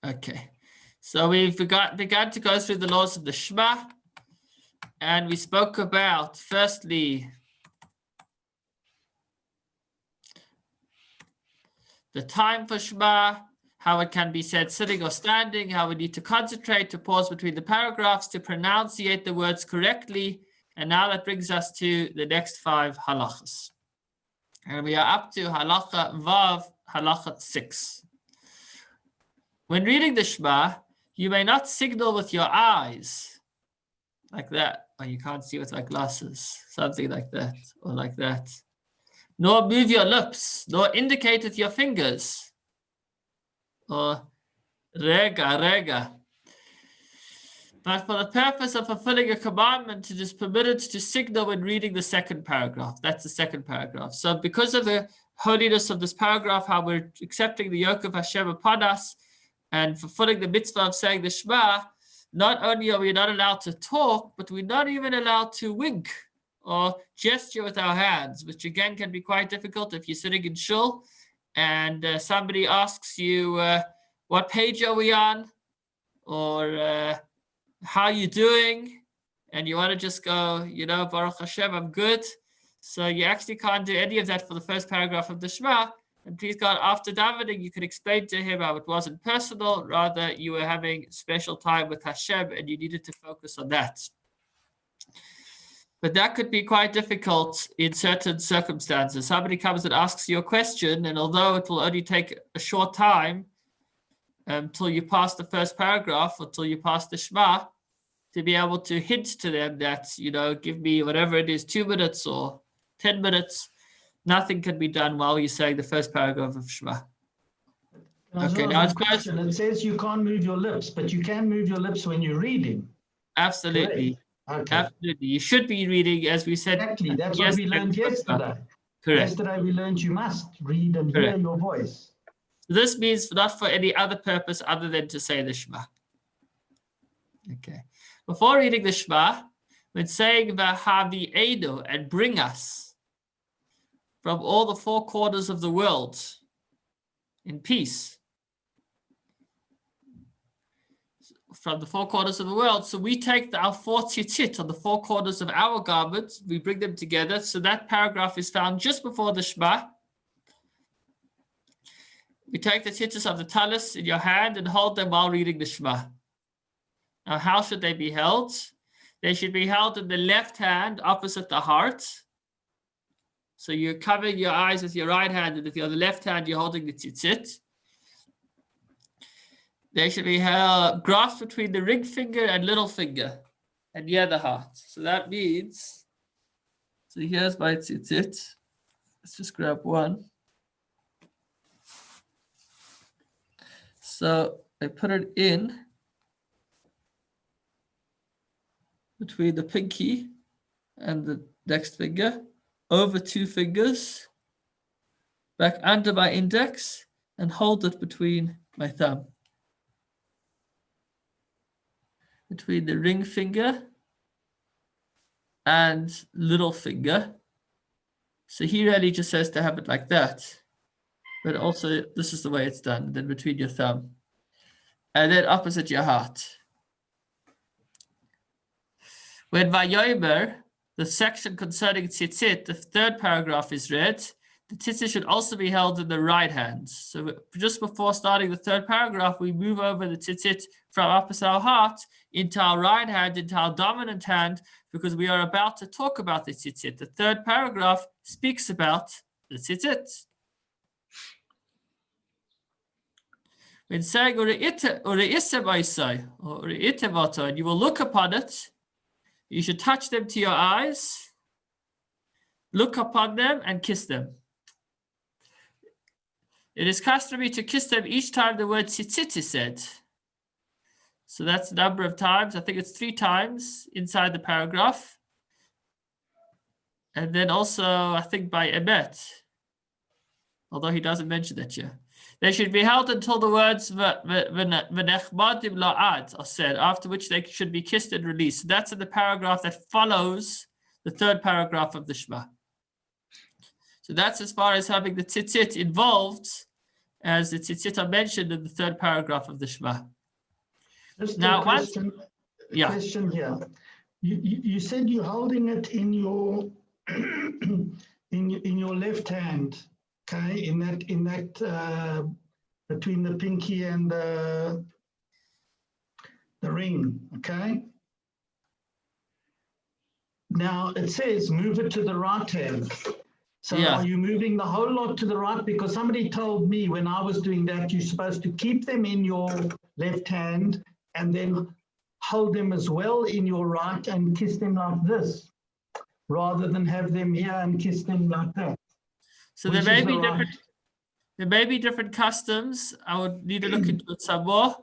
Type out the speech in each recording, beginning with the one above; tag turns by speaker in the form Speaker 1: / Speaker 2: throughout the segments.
Speaker 1: Okay, so we've begun to go through the laws of the Shma, and we spoke about, firstly, the time for Shma, how it can be said sitting or standing, how we need to concentrate, to pause between the paragraphs, to pronunciate the words correctly. And now that brings us to the next 5 halachas. And we are up to halacha vav, halacha 6. When reading the Shema, you may not signal with your eyes like that, or you can't see with my glasses, something like that, or like that. Nor move your lips, nor indicate with your fingers, or rega. But for the purpose of fulfilling a commandment, it is permitted to signal when reading the second paragraph. That's the second paragraph. So because of the holiness of this paragraph, how we're accepting the yoke of Hashem upon us and fulfilling the mitzvah of saying the Shema, not only are we not allowed to talk, but we're not even allowed to wink or gesture with our hands, which again can be quite difficult if you're sitting in shul and somebody asks you, what page are we on? Or how you doing? And you want to just go, Baruch Hashem, I'm good. So you actually can't do any of that for the first paragraph of the Shema. And please God, after davening, you could explain to him how it wasn't personal, rather you were having special time with Hashem and you needed to focus on that. But that could be quite difficult in certain circumstances. Somebody comes and asks you a question, and although it will only take a short time until you pass the first paragraph, until you pass the Shema, to be able to hint to them that, give me whatever it is, 2 minutes or 10 minutes, nothing can be done while you're saying the first paragraph of Shema. Okay, now it's question.
Speaker 2: It says you can't move your lips, but you can move your lips when you're reading.
Speaker 1: Absolutely.
Speaker 2: Okay.
Speaker 1: Absolutely. You should be reading, as we said.
Speaker 2: Exactly. That's what we learned yesterday.
Speaker 1: Correct.
Speaker 2: Yesterday we learned you must read and hear your voice.
Speaker 1: This means not for any other purpose other than to say the Shema. Okay. Before reading the Shema, when saying V'havi Edo, and bring us from all the 4 corners of the world in peace. From the 4 corners of the world. So we take our 4 tzitzit on the 4 corners of our garments, we bring them together. So that paragraph is found just before the Shema. We take the tzitzis of the talis in your hand and hold them while reading the Shema. Now, how should they be held? They should be held in the left hand opposite the heart. So you're covering your eyes with your right hand, and with your left hand, you're holding the tzitzit. They should be held, grasped between the ring finger and little finger, and near the heart. So that means, so here's my tzitzit. Let's just grab one. So I put it in between the pinky and the next finger, over 2 fingers, back under my index, and hold it between my thumb. Between the ring finger and little finger. So he really just says to have it like that. But also, this is the way it's done. Then between your thumb. And then opposite your heart. When Vayomer, the section concerning tzitzit, the 3rd paragraph is read, the tzitzit should also be held in the right hand. So just before starting the 3rd paragraph, we move over the tzitzit from opposite our heart into our right hand, into our dominant hand, because we are about to talk about the tzitzit. The 3rd paragraph speaks about the tzitzit. When saying ureite b'isai, or ureite vato, and you will look upon it, you should touch them to your eyes, look upon them, and kiss them. It is customary to kiss them each time the word tzitzit is said. So that's a number of times. I think it's 3 times inside the paragraph. And then also, I think by emet, although he doesn't mention that here. They should be held until the words v'nechmadim la'ad are said, after which they should be kissed and released. So that's in the paragraph that follows the 3rd paragraph of the Shema. So that's as far as having the tzitzit involved as the tzitzit are mentioned in the third paragraph of the Shema.
Speaker 2: Just
Speaker 1: Now,
Speaker 2: a question,
Speaker 1: yeah.
Speaker 2: question here. You said you're holding it in your in your left hand, okay? In that between the pinky and the ring, okay? Now it says move it to the right hand. So
Speaker 1: Yeah.
Speaker 2: are you moving the whole lot to the right? Because somebody told me when I was doing that, you're supposed to keep them in your left hand and then hold them as well in your right and kiss them like this, rather than have them here and kiss them like that.
Speaker 1: So there may be different customs. I would need to look into it some more.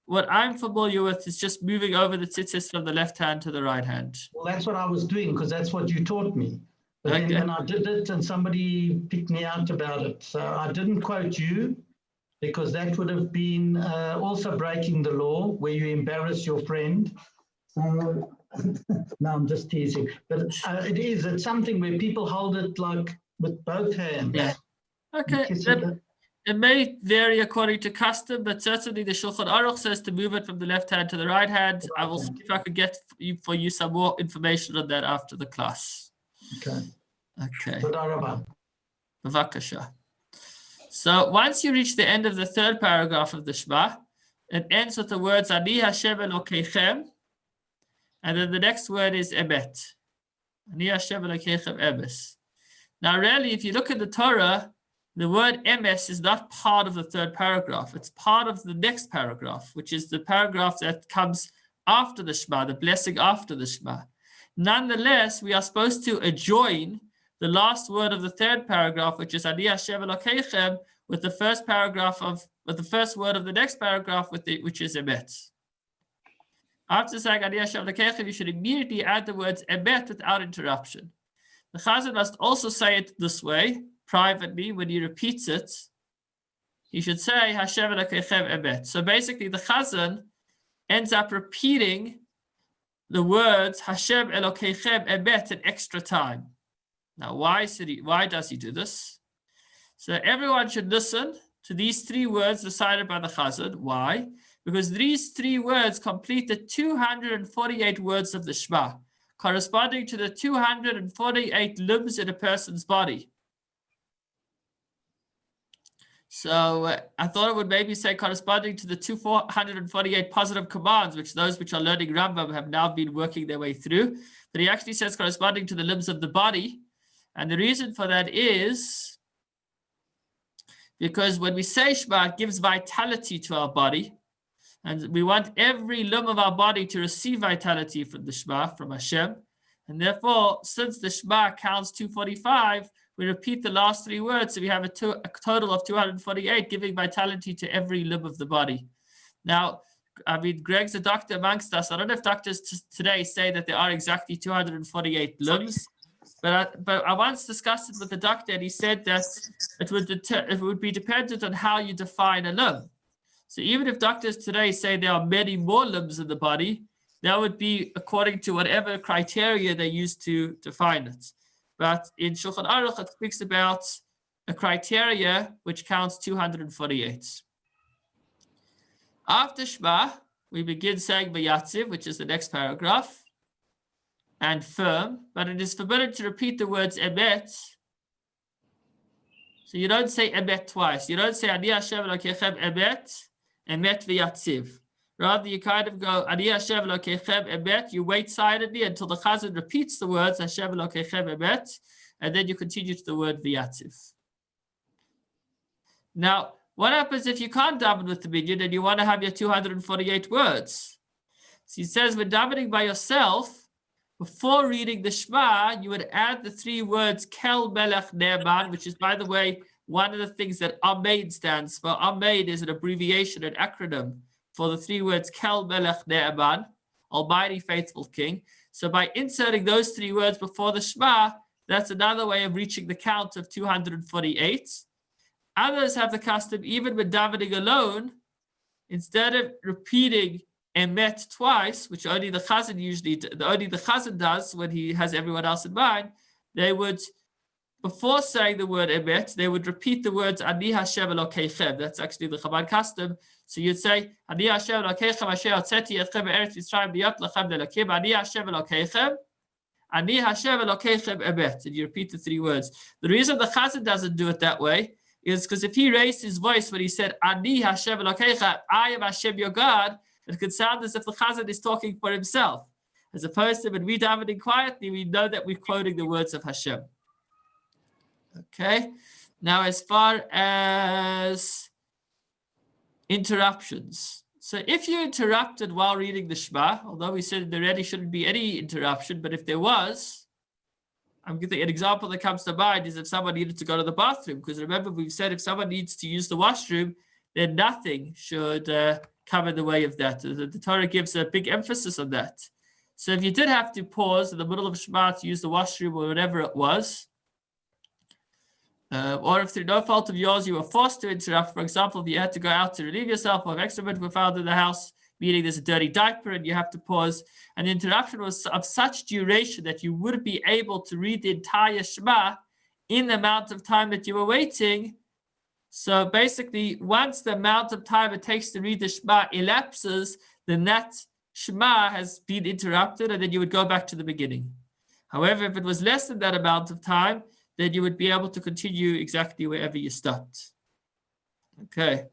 Speaker 1: What I'm familiar with is just moving over the tzitzis from the left hand to the right hand.
Speaker 2: Well, that's what I was doing because that's what you taught me. But
Speaker 1: Okay.
Speaker 2: then I did it and somebody picked me out about it. So I didn't quote you because that would have been also breaking the law where you embarrass your friend. No, I'm just teasing. But it's something where people hold it like with both hands.
Speaker 1: Yeah. Okay. It may vary according to custom, but certainly the Shulchan Aruch says to move it from the left hand to the right hand. I will see if I could get for you some more information on that after the class.
Speaker 2: Okay.
Speaker 1: Okay.
Speaker 2: Toda
Speaker 1: Bavakasha. So once you reach the end of the third paragraph of the Shema, it ends with the words Ani Hashem Elokeichem, and then the next word is Emet. Ani Hashem Elokeichem Emes. Now, really, if you look at the Torah, the word emes is not part of the third paragraph. It's part of the next paragraph, which is the paragraph that comes after the Shema, the blessing after the Shema. Nonetheless, we are supposed to adjoin the last word of the third paragraph, which is Ani Hashem Elokeichem, with the first word of the next paragraph, which is emet. After saying Ani Hashem Elokeichem, you should immediately add the words emet without interruption. The Chazan must also say it this way, privately, when he repeats it. He should say Hashem Elokeichem emet. So basically, the Chazan ends up repeating the words Hashem Elokeichem emet an extra time. Now, why does he do this? So everyone should listen to these three words recited by the Chazan. Why? Because these three words complete the 248 words of the Shema, corresponding to the 248 limbs in a person's body. So I thought it would maybe say corresponding to the 248 positive commands, which those which are learning Rambam have now been working their way through. But he actually says corresponding to the limbs of the body. And the reason for that is because when we say Shema, it gives vitality to our body. And we want every limb of our body to receive vitality from the Shema, from Hashem. And therefore, since the Shema counts 245, we repeat the last three words, so we have a total of 248, giving vitality to every limb of the body. Now, I mean, Greg's a doctor amongst us. I don't know if doctors today say that there are exactly 248 limbs, but I once discussed it with the doctor, and he said that it would be dependent on how you define a limb. So even if doctors today say there are many more limbs in the body, that would be according to whatever criteria they use to define it. But in Shulchan Aruch, it speaks about a criteria which counts 248. After Shema, we begin saying Vayatziv, which is the next paragraph, and firm, but it is forbidden to repeat the words emet. So you don't say emet twice. You don't say Ani Hashem Elokeichem emet v'yatziv. Rather, you kind of go Ani Hashem Elokeichem emet. You wait silently until the Chazan repeats the words Hashem Elokeichem emet, and then you continue to the word v'yatziv. Now, what happens if you can't daven with the minyan and you want to have your 248 words? So he says, when davening by yourself, before reading the Shema, you would add the three words Kel Melech Ne'eman, which is, by the way, one of the things that Amen stands for. Amen is an abbreviation, an acronym for the three words Kel Melech Ne'eman, Almighty Faithful King. So by inserting those three words before the Shema, that's another way of reaching the count of 248. Others have the custom, even with davening alone, instead of repeating emet twice, which only the Chazan does when he has everyone else in mind, they would before saying the word emet, they would repeat the words Ani Hashem Elokeichem. That's actually the Chabad custom. So you'd say Ani Hashem Elokeichem Asher Hotzeti Etchem Be'eretz Mitzrayim Liyot Lachem Le'Elokim Ani Hashem Elokeichem Ani Hashem Elokeichem emet. And you repeat the 3 words. The reason the Chazan doesn't do it that way is because if he raised his voice when he said Ani Hashem Elokeichem, I am Hashem your God, it could sound as if the Chazan is talking for himself. As opposed to when we davening quietly, we know that we're quoting the words of Hashem. Okay, now as far as interruptions. So if you're interrupted while reading the Shema, although we said there really shouldn't be any interruption, but if there was, I'm getting an example that comes to mind is if someone needed to go to the bathroom, because remember we've said if someone needs to use the washroom, then nothing should come in the way of that. The Torah gives a big emphasis on that. So if you did have to pause in the middle of Shema to use the washroom or whatever it was, or if through no fault of yours you were forced to interrupt, for example, if you had to go out to relieve yourself or if excrement were found in the house, meaning there's a dirty diaper and you have to pause, and the interruption was of such duration that you wouldn't be able to read the entire Shema in the amount of time that you were waiting. So basically, once the amount of time it takes to read the Shema elapses, then that Shema has been interrupted and then you would go back to the beginning. However, if it was less than that amount of time, then you would be able to continue exactly wherever you stopped. Okay.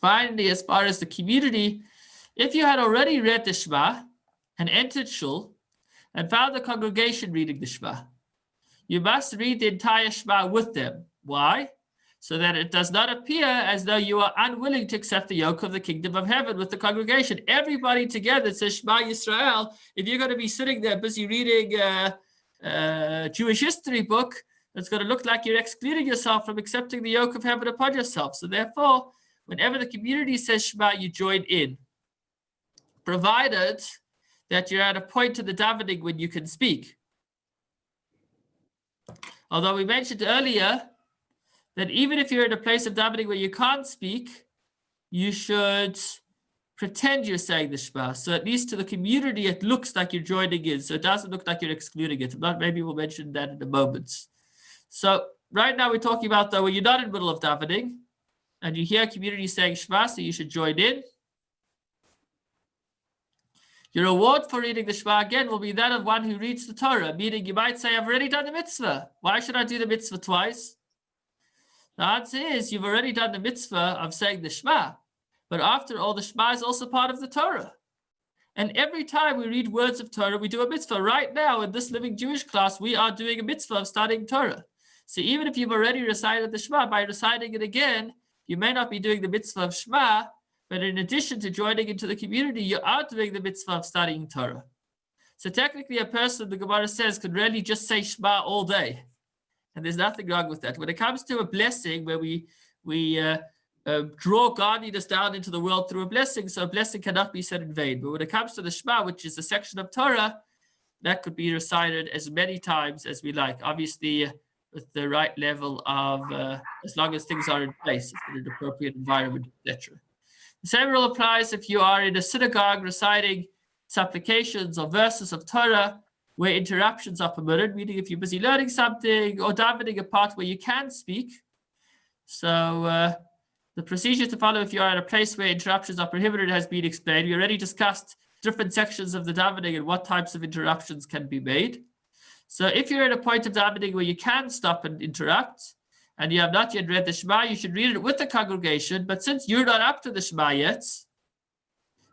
Speaker 1: Finally, as far as the community, if you had already read the Shema and entered Shul and found the congregation reading the Shema, you must read the entire Shema with them. Why? So that it does not appear as though you are unwilling to accept the yoke of the kingdom of heaven with the congregation. Everybody together says Shema Yisrael. If you're going to be sitting there busy reading Jewish history book, it's going to look like you're excluding yourself from accepting the yoke of heaven upon yourself. So therefore, whenever the community says Shema, you join in, provided that you're at a point in the davening when you can speak. Although we mentioned earlier that even if you're in a place of davening where you can't speak, you should pretend you're saying the Shema. So at least to the community, it looks like you're joining in. So it doesn't look like you're excluding it. Maybe we'll mention that in a moment. So right now we're talking about though when you're not in the middle of davening and you hear community saying Shema, so you should join in. Your reward for reading the Shema again will be that of one who reads the Torah, meaning you might say, I've already done the mitzvah. Why should I do the mitzvah twice? The answer is you've already done the mitzvah of saying the Shema. But after all, the Shema is also part of the Torah. And every time we read words of Torah, we do a mitzvah. Right now, in this Living Jewish class, we are doing a mitzvah of studying Torah. So even if you've already recited the Shema, by reciting it again, you may not be doing the mitzvah of Shema, but in addition to joining into the community, you are doing the mitzvah of studying Torah. So technically, a person, the Gemara says, could really just say Shema all day. And there's nothing wrong with that. When it comes to a blessing where we draw godliness down into the world through a blessing, so a blessing cannot be said in vain. But when it comes to the Shema, which is a section of Torah, that could be recited as many times as we like. Obviously, with the right level of, as long as things are in place, in an appropriate environment, etc. The same rule applies if you are in a synagogue reciting supplications or verses of Torah where interruptions are permitted, meaning if you're busy learning something or davening a part where you can speak. So the procedure to follow if you are at a place where interruptions are prohibited has been explained. We already discussed different sections of the davening and what types of interruptions can be made. So if you're at a point of davening where you can stop and interrupt, and you have not yet read the Shema, you should read it with the congregation. But since you're not up to the Shema yet,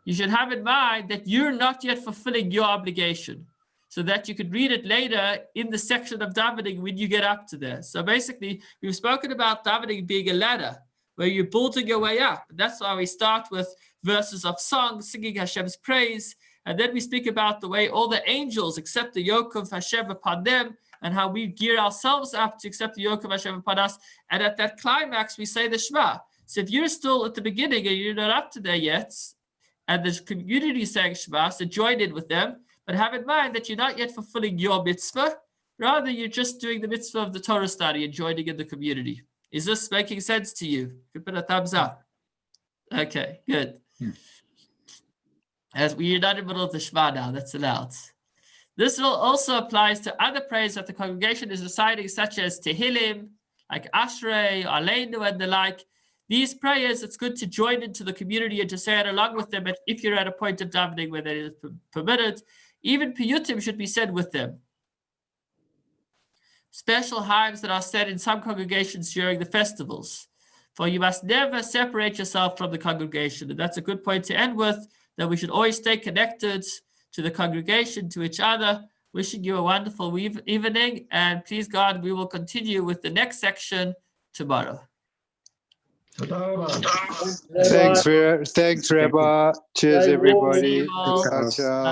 Speaker 1: you should have in mind that you're not yet fulfilling your obligation, so that you could read it later in the section of davening when you get up to there. So basically, we've spoken about davening being a ladder, where you're building your way up. And that's why we start with verses of song, singing Hashem's praise. And then we speak about the way all the angels accept the yoke of Hashem upon them, and how we gear ourselves up to accept the yoke of Hashem upon us. And at that climax, we say the Shema. So if you're still at the beginning and you're not up to there yet, and the community is saying Shema, so join in with them, but have in mind that you're not yet fulfilling your mitzvah. Rather, you're just doing the mitzvah of the Torah study and joining in the community. Is this making sense to you? You can put a thumbs up. Okay, good. As we're not in the middle of the Shema now, that's allowed. This also applies to other prayers that the congregation is reciting, such as Tehillim, like Ashrei, Aleinu, and the like. These prayers, it's good to join into the community and to say it along with them if you're at a point of davening where that is permitted. Even piyutim should be said with them. Special hymns that are said in some congregations during the festivals. For you must never separate yourself from the congregation. And that's a good point to end with, that we should always stay connected to the congregation, to each other. Wishing you a wonderful evening, and please God, we will continue with the next section tomorrow.
Speaker 3: Thanks, Rabbi. Cheers, everybody.
Speaker 1: all.
Speaker 3: Ciao, ciao.